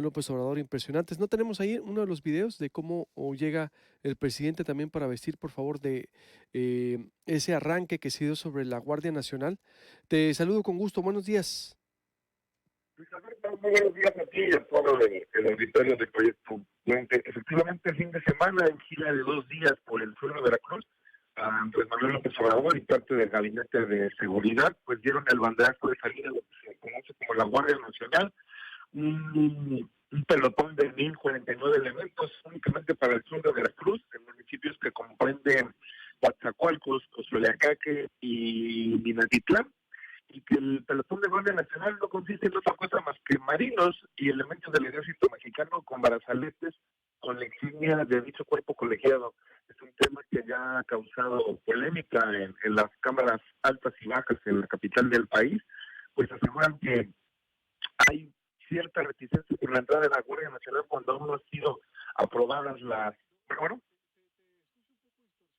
López Obrador impresionantes. ¿No tenemos ahí uno de los videos de cómo o llega el presidente también para vestir, por favor, de ese arranque que se dio sobre la Guardia Nacional? Te saludo con gusto, buenos días. Luis Alberto, muy buenos días a ti y a todo el auditorio de Proyecto Puente. Efectivamente, el fin de semana, en gira de 2 días por el sur de Veracruz, a Andrés Manuel López Obrador y parte del Gabinete de Seguridad, pues dieron el banderazo de salida de lo que se conoce como la Guardia Nacional, un pelotón de 1,049 elementos únicamente para el sur de Veracruz, en municipios que comprenden Coatzacoalcos, Cozoleacaque y Minatitlán, y que el pelotón de Guardia Nacional no consiste en otra cosa más que marinos y elementos del ejército mexicano con brazaletes con la insignia de dicho cuerpo colegiado. Es un tema que ya ha causado polémica en las cámaras altas y bajas en la capital del país, pues aseguran que hay cierta reticencia por la entrada de la Guardia Nacional cuando aún no han sido aprobadas las... Bueno,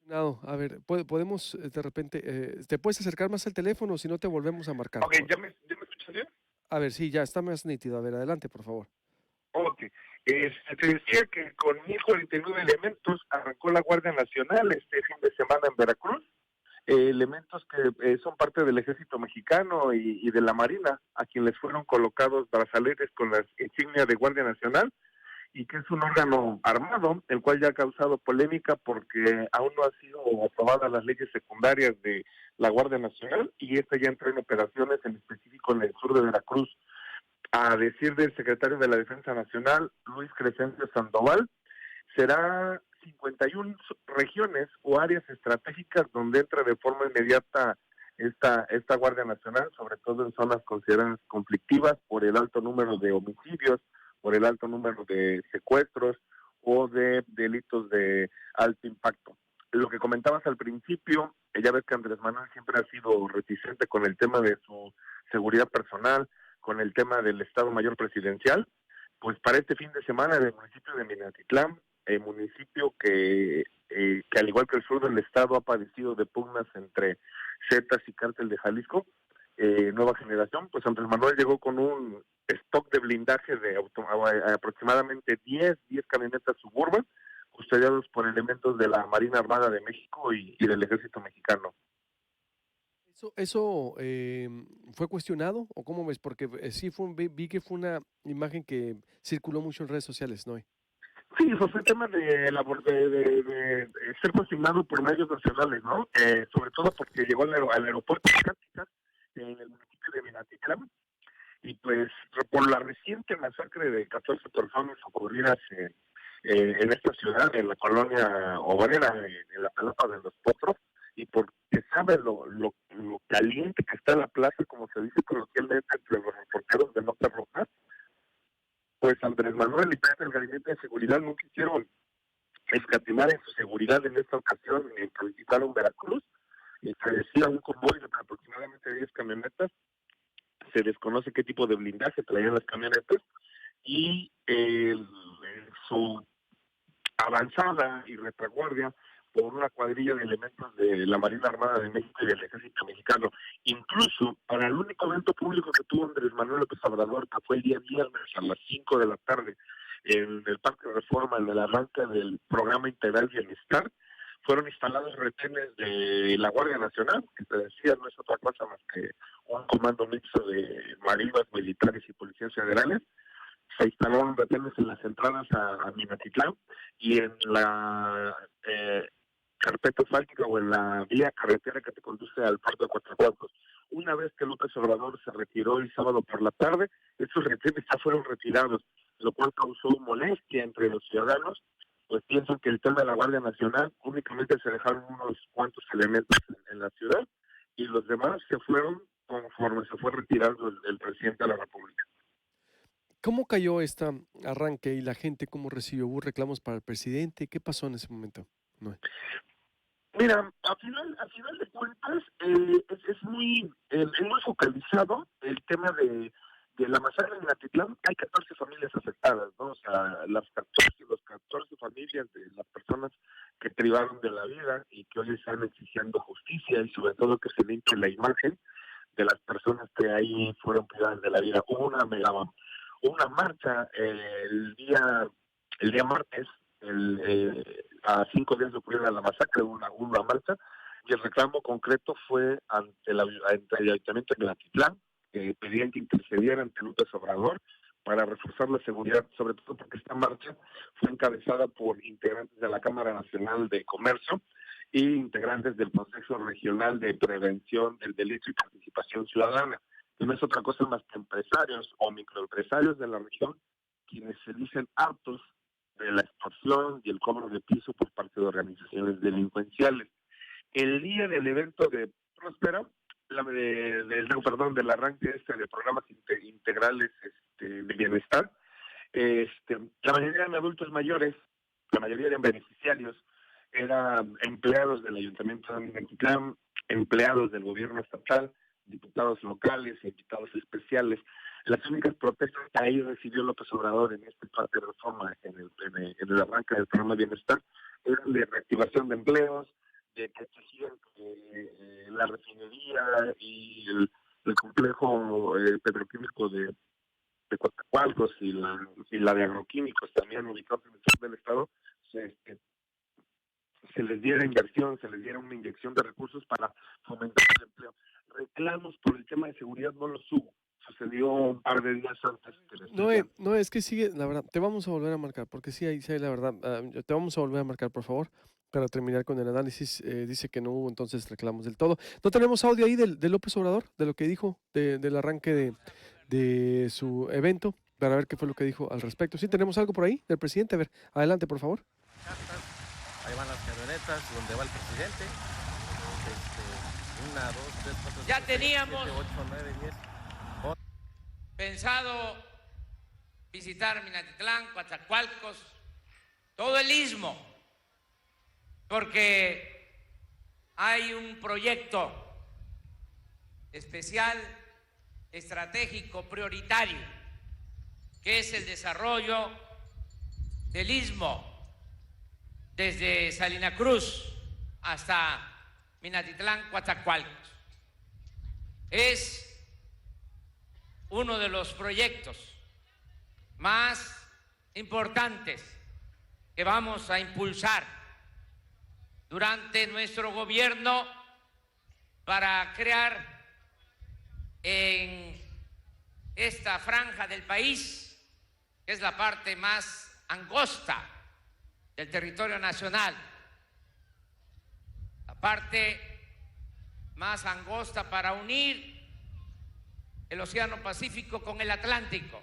No, a ver, podemos de repente, ¿te puedes acercar más al teléfono si no te volvemos a marcar? ok, ¿ya me escuchas bien? A ver, sí, ya está más nítido. A ver, adelante, por favor. Ok. Se decía que con 1,049 elementos arrancó la Guardia Nacional este fin de semana en Veracruz, elementos que son parte del ejército mexicano y de la Marina, a quienes fueron colocados brazaletes con la insignia de Guardia Nacional, y que es un órgano armado, el cual ya ha causado polémica porque aún no han sido aprobadas las leyes secundarias de la Guardia Nacional, y esta ya entró en operaciones, en específico en el sur de Veracruz. A decir del secretario de la Defensa Nacional, Luis Crescencio Sandoval, será 51 regiones o áreas estratégicas donde entra de forma inmediata esta Guardia Nacional, sobre todo en zonas consideradas conflictivas por el alto número de homicidios, por el alto número de secuestros o de delitos de alto impacto. Lo que comentabas al principio, ya ves que Andrés Manuel siempre ha sido reticente con el tema de su seguridad personal, con el tema del Estado Mayor Presidencial. Pues para este fin de semana en el municipio de Minatitlán, municipio que al igual que el sur del estado ha padecido de pugnas entre Zetas y Cártel de Jalisco, Nueva Generación, pues Andrés Manuel llegó con un stock de blindaje de aproximadamente 10 camionetas suburban, custodiados por elementos de la Marina Armada de México y del Ejército Mexicano. ¿Eso fue cuestionado o cómo ves? Porque sí vi que fue una imagen que circuló mucho en redes sociales, ¿no? Sí, eso fue tema de ser consignado por medios nacionales, ¿no? Sobre todo porque llegó al aeropuerto de Cática, en el municipio de Minatitlán, y pues por la reciente masacre de 14 personas ocurridas en esta ciudad, en la colonia obrera, en la Palapa de los Potros, y porque sabe lo caliente que está la plaza, como se dice coloquialmente entre los reporteros de Nota Roja, pues Andrés Manuel y parte del Gabinete de Seguridad no quisieron escatimar en su seguridad en esta ocasión, que visitaron Veracruz, y se decía un convoy de aproximadamente 10 camionetas. Se desconoce qué tipo de blindaje traían las camionetas, y su avanzada y retaguardia por una cuadrilla de elementos de la Marina Armada de México y del Ejército Mexicano. Incluso para el único evento público que tuvo Andrés Manuel López Obrador, que fue el día viernes a las 5 de la tarde en el Parque de Reforma, en el arranque del programa Integral Bienestar, fueron instalados retenes de la Guardia Nacional, que te decía no es otra cosa más que un comando mixto de marinos, militares y policías federales. Se instalaron retenes en las entradas a Minatitlán y en la carpeta asfáltica o en la vía carretera que te conduce al puerto de Coatzacoalcos. Una vez que López Obrador se retiró el sábado por la tarde, estos retenes ya fueron retirados, lo cual causó molestia entre los ciudadanos, pues piensan que el tema de la Guardia Nacional únicamente se dejaron unos cuantos elementos en la ciudad y los demás se fueron conforme se fue retirando el presidente de la República. ¿Cómo cayó esta arranque y la gente cómo recibió? ¿Hubo reclamos para el presidente? ¿Qué pasó en ese momento? No. Mira, a final de cuentas, es muy focalizado el tema de la masacre en Minatitlán. Hay 14 familias afectadas, ¿no? O sea, los 14 familias de las personas que privaron de la vida y que hoy están exigiendo justicia y sobre todo que se limpie la imagen de las personas que ahí fueron privadas de la vida. una marcha el día martes, a 5 días de ocurrir la masacre, una marcha, y el reclamo concreto fue ante el Ayuntamiento de Minatitlán, que pedían que intercediera ante López Obrador para reforzar la seguridad, sobre todo porque esta marcha fue encabezada por integrantes de la Cámara Nacional de Comercio y integrantes del Consejo Regional de Prevención del Delito y Participación Ciudadana. Y no es otra cosa más que empresarios o microempresarios de la región quienes se dicen hartos de la extorsión y el cobro de piso por parte de organizaciones delincuenciales. El día del evento de Próspera, del arranque de programas integrales de bienestar, la mayoría eran adultos mayores, la mayoría eran beneficiarios, eran empleados del Ayuntamiento de Minatitlán, empleados del gobierno estatal, diputados locales, invitados especiales. Las únicas protestas que ahí recibió López Obrador en este parte de reforma, en el arranque del programa de bienestar, eran de reactivación de empleos, de que exigían que la refinería y el complejo petroquímico de Coatzacoalcos y la de agroquímicos también ubicados en el sur del estado, se les diera inversión, se les diera una inyección de recursos para fomentar el empleo. Reclamos por el tema de seguridad no los hubo. Sucedió un par de días antes que les No, no, es que sigue, la verdad, te vamos a volver a marcar, porque sí hay la verdad, te vamos a volver a marcar, por favor, para terminar con el análisis. Dice que no hubo entonces reclamos del todo. ¿No tenemos audio ahí de López Obrador, de lo que dijo, del arranque de su evento, para ver qué fue lo que dijo al respecto? ¿Sí tenemos algo por ahí del presidente? A ver, adelante, por favor. Ahí van las camionetas donde va el presidente. 1, 2, 3, 4, Ya teníamos 7, 8, 9, 10. pensado visitar Minatitlán, Coatzacoalcos, todo el istmo, porque hay un proyecto especial, estratégico, prioritario, que es el desarrollo del istmo desde Salina Cruz hasta Minatitlán, Coatzacoalcos. Es uno de los proyectos más importantes que vamos a impulsar durante nuestro gobierno para crear en esta franja del país, que es la parte más angosta del territorio nacional, la parte más angosta para unir el Océano Pacífico con el Atlántico,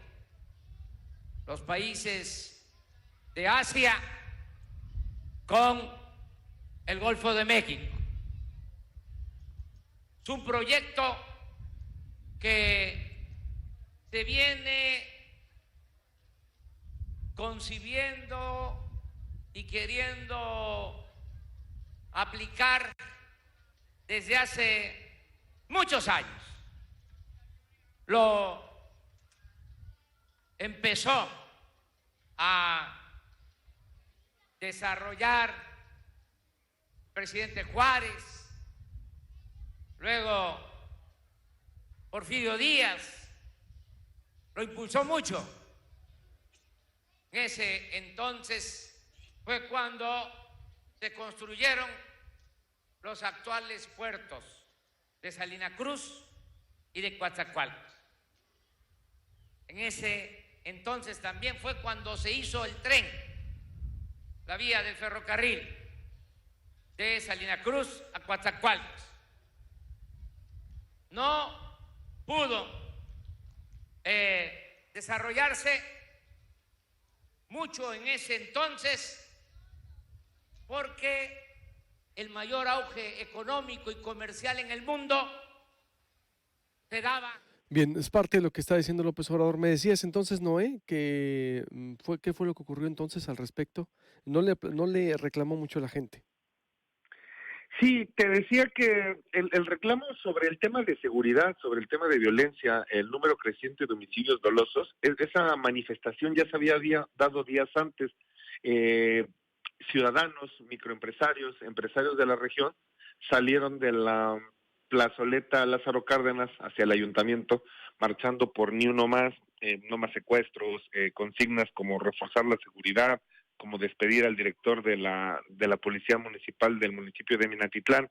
los países de Asia con el Golfo de México. Es un proyecto que se viene concibiendo y queriendo aplicar desde hace muchos años. Lo empezó a desarrollar el presidente Juárez, luego Porfirio Díaz, lo impulsó mucho. En ese entonces fue cuando se construyeron los actuales puertos de Salina Cruz y de Coatzacoalcos. En ese entonces también fue cuando se hizo el tren, la vía del ferrocarril de Salina Cruz a Coatzacoalcos. No pudo desarrollarse mucho en ese entonces porque el mayor auge económico y comercial en el mundo se daba. Bien, es parte de lo que está diciendo López Obrador. Me decías entonces, Noé, que ¿qué fue lo que ocurrió entonces al respecto? No le reclamó mucho a la gente. Sí, te decía que el reclamo sobre el tema de seguridad, sobre el tema de violencia, el número creciente de homicidios dolosos, esa manifestación ya se había dado días antes. Ciudadanos, microempresarios, empresarios de la región salieron de la plazoleta Lázaro Cárdenas hacia el ayuntamiento, marchando por Ni Uno Más, no más secuestros, consignas como reforzar la seguridad, como despedir al director de la Policía Municipal del municipio de Minatitlán.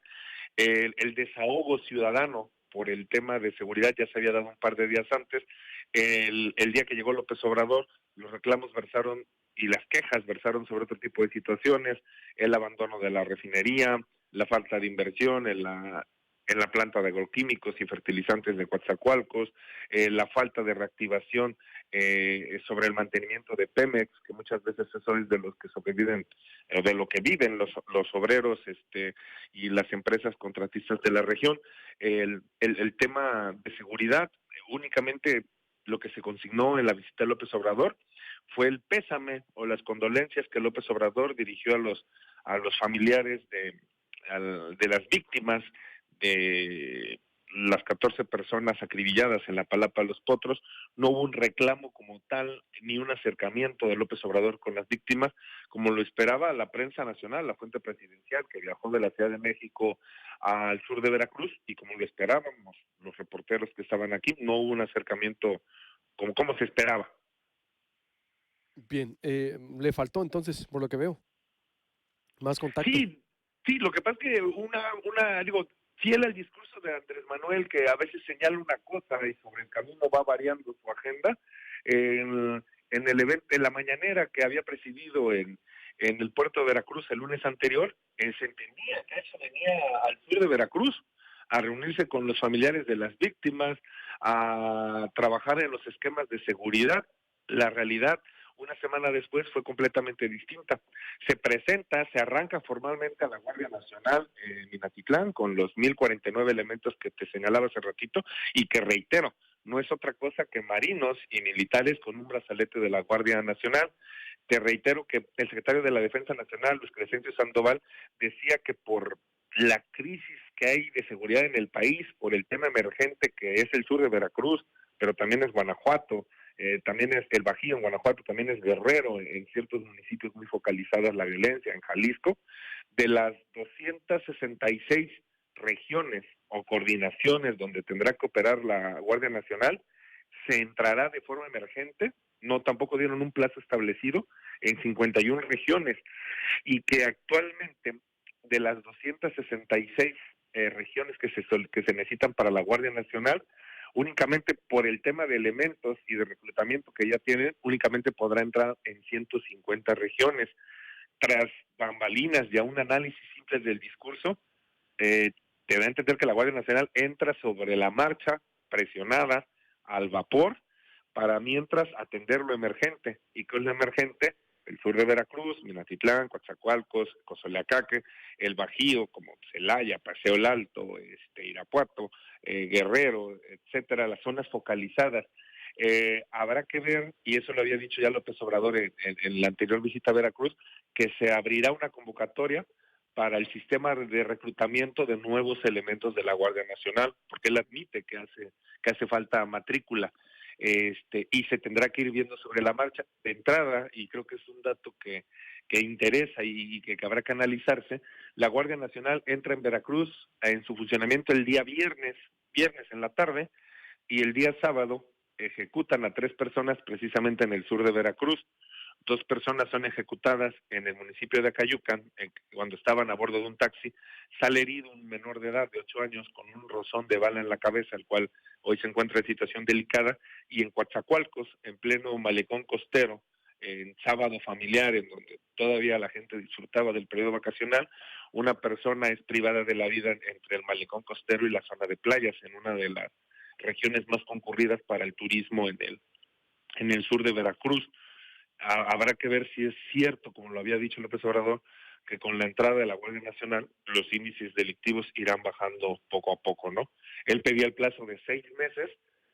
El desahogo ciudadano por el tema de seguridad ya se había dado un par de días antes. El día que llegó López Obrador, los reclamos versaron y las quejas versaron sobre otro tipo de situaciones, el abandono de la refinería, la falta de inversión en la planta de agroquímicos y fertilizantes de Coatzacoalcos, la falta de reactivación sobre el mantenimiento de Pemex, que muchas veces eso es de los que sobreviven, de lo que viven los obreros y las empresas contratistas de la región. El tema de seguridad, únicamente lo que se consignó en la visita de López Obrador fue el pésame o las condolencias que López Obrador dirigió a los familiares de las víctimas de las 14 personas acribilladas en la Palapa Los Potros. No hubo un reclamo como tal, ni un acercamiento de López Obrador con las víctimas, como lo esperaba la prensa nacional, la fuente presidencial, que viajó de la Ciudad de México al sur de Veracruz, y como lo esperábamos los reporteros que estaban aquí, no hubo un acercamiento como se esperaba. Bien, le faltó entonces, por lo que veo, más contacto. Sí, lo que pasa es que digo, fiel al discurso de Andrés Manuel, que a veces señala una cosa y sobre el camino va variando su agenda, en el evento, en la mañanera que había presidido en el puerto de Veracruz el lunes anterior, se entendía que eso venía al sur de Veracruz a reunirse con los familiares de las víctimas, a trabajar en los esquemas de seguridad. La realidad, una semana después, fue completamente distinta. Se arranca formalmente a la Guardia Nacional en Minatitlán con los 1,049 elementos que te señalaba hace ratito, y que reitero, no es otra cosa que marinos y militares con un brazalete de la Guardia Nacional. Te reitero que el secretario de la Defensa Nacional, Luis Crescencio Sandoval, decía que por la crisis que hay de seguridad en el país, por el tema emergente que es el sur de Veracruz, pero también es Guanajuato, también es el Bajío en Guanajuato, también es Guerrero, en ciertos municipios muy focalizadas la violencia, en Jalisco, de las 266 regiones o coordinaciones donde tendrá que operar la Guardia Nacional, se entrará de forma emergente, no tampoco dieron un plazo establecido, en 51 regiones, y que actualmente de las 266 regiones que se necesitan para la Guardia Nacional, únicamente por el tema de elementos y de reclutamiento que ya tienen, únicamente podrá entrar en 150 regiones. Tras bambalinas y a un análisis simple del discurso, te da a entender que la Guardia Nacional entra sobre la marcha, presionada, al vapor, para mientras atender lo emergente. ¿Y qué es lo emergente? El sur de Veracruz, Minatitlán, Coatzacoalcos, Cozoleacaque, el Bajío, como Celaya, Paseo el Alto, Irapuato, Guerrero, etcétera, las zonas focalizadas. Habrá que ver, y eso lo había dicho ya López Obrador en la anterior visita a Veracruz, que se abrirá una convocatoria para el sistema de reclutamiento de nuevos elementos de la Guardia Nacional, porque él admite que hace falta matrícula, y se tendrá que ir viendo sobre la marcha. De entrada, y creo que es un dato que interesa y que habrá que analizarse, la Guardia Nacional entra en Veracruz en su funcionamiento el día viernes en la tarde, y el día sábado ejecutan a 3 personas precisamente en el sur de Veracruz. 2 personas son ejecutadas en el municipio de Acayucan cuando estaban a bordo de un taxi. Sale herido un menor de edad de 8 años con un rozón de bala en la cabeza, el cual hoy se encuentra en situación delicada. Y en Coatzacoalcos, en pleno malecón costero, en sábado familiar, en donde todavía la gente disfrutaba del periodo vacacional, una persona es privada de la vida entre el malecón costero y la zona de playas, en una de las regiones más concurridas para el turismo en el sur de Veracruz. Habrá que ver si es cierto, como lo había dicho López Obrador, que con la entrada de la Guardia Nacional los índices delictivos irán bajando poco a poco, ¿no? Él pedía el plazo de 6 meses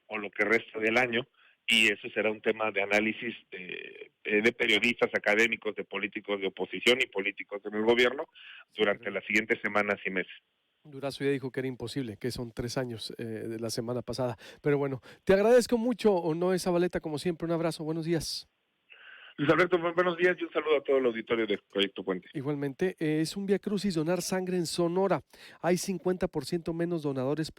o lo que resta del año, y eso será un tema de análisis de periodistas, académicos, de políticos de oposición y políticos en el gobierno durante las siguientes semanas y meses. Durazo ya dijo que era imposible, que son 3 años de la semana pasada. Pero bueno, te agradezco mucho, Noé Zabaleta, como siempre. Un abrazo, buenos días. Luis Alberto, buenos días y un saludo a todo el auditorio de Proyecto Puente. Igualmente, es un vía crucis donar sangre en Sonora. Hay 50% menos donadores por